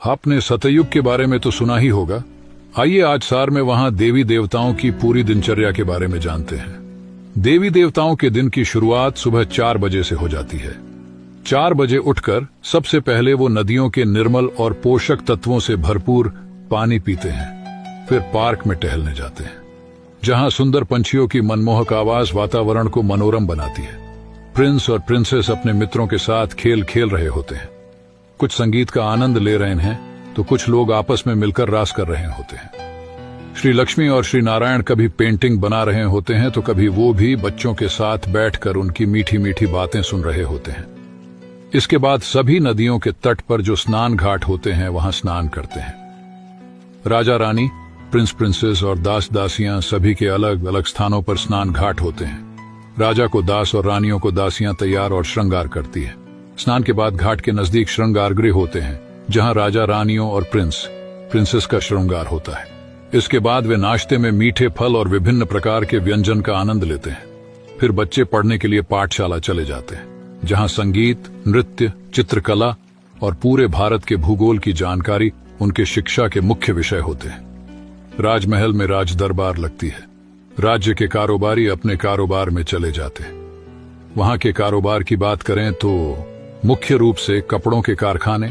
आपने सतयुग के बारे में तो सुना ही होगा। आइए आज सार में वहां देवी देवताओं की पूरी दिनचर्या के बारे में जानते हैं। देवी देवताओं के दिन की शुरुआत सुबह 4 बजे से हो जाती है। 4 बजे उठकर सबसे पहले वो नदियों के निर्मल और पोषक तत्वों से भरपूर पानी पीते हैं। फिर पार्क में टहलने जाते हैं, जहां सुंदर पंछियों की मनमोहक आवाज वातावरण को मनोरम बनाती है। प्रिंस और प्रिंसेस अपने मित्रों के साथ खेल खेल रहे होते हैं। कुछ संगीत का आनंद ले रहे हैं तो कुछ लोग आपस में मिलकर रास कर रहे होते हैं। श्री लक्ष्मी और श्री नारायण कभी पेंटिंग बना रहे होते हैं तो कभी वो भी बच्चों के साथ बैठकर उनकी मीठी मीठी बातें सुन रहे होते हैं। इसके बाद सभी नदियों के तट पर जो स्नान घाट होते हैं वहां स्नान करते हैं। राजा रानी, प्रिंस प्रिंसेस और दास दासियां सभी के अलग अलग स्थानों पर स्नान घाट होते हैं। राजा को दास और रानियों को दासियां तैयार और श्रृंगार करती है। स्नान के बाद घाट के नजदीक श्रृंगार गृह होते हैं, जहां राजा रानियों और प्रिंसेस का श्रृंगार होता है। इसके बाद वे नाश्ते में मीठे फल और विभिन्न प्रकार के व्यंजन का आनंद लेते हैं। फिर बच्चे पढ़ने के लिए पाठशाला चले जाते हैं, जहां संगीत, नृत्य, चित्रकला और पूरे भारत के भूगोल की जानकारी उनके शिक्षा के मुख्य विषय होते हैं। राजमहल में राज दरबार लगती है। राज्य के कारोबारी अपने कारोबार में चले जाते हैं। वहां के कारोबार की बात करें तो मुख्य रूप से कपड़ों के कारखाने,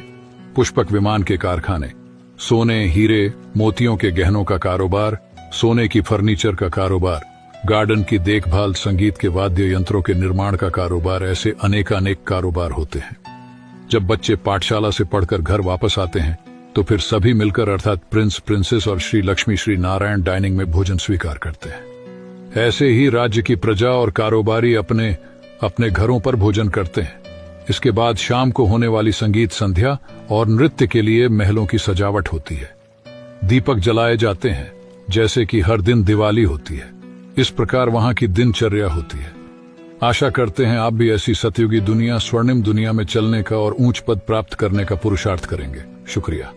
पुष्पक विमान के कारखाने, सोने, हीरे, मोतियों के गहनों का कारोबार, सोने की फर्नीचर का कारोबार, गार्डन की देखभाल, संगीत के वाद्य यंत्रों के निर्माण का कारोबार, ऐसे अनेकानेक कारोबार होते हैं। जब बच्चे पाठशाला से पढ़कर घर वापस आते हैं तो फिर सभी मिलकर अर्थात प्रिंस, प्रिंसेस और श्री लक्ष्मी, श्री नारायण डाइनिंग में भोजन स्वीकार करते हैं। ऐसे ही राज्य की प्रजा और कारोबारी अपने अपने घरों पर भोजन करते हैं। इसके बाद शाम को होने वाली संगीत संध्या और नृत्य के लिए महलों की सजावट होती है। दीपक जलाए जाते हैं जैसे कि हर दिन दिवाली होती है। इस प्रकार वहां की दिनचर्या होती है। आशा करते हैं आप भी ऐसी सतयुगी दुनिया, स्वर्णिम दुनिया में चलने का और ऊंच पद प्राप्त करने का पुरुषार्थ करेंगे। शुक्रिया।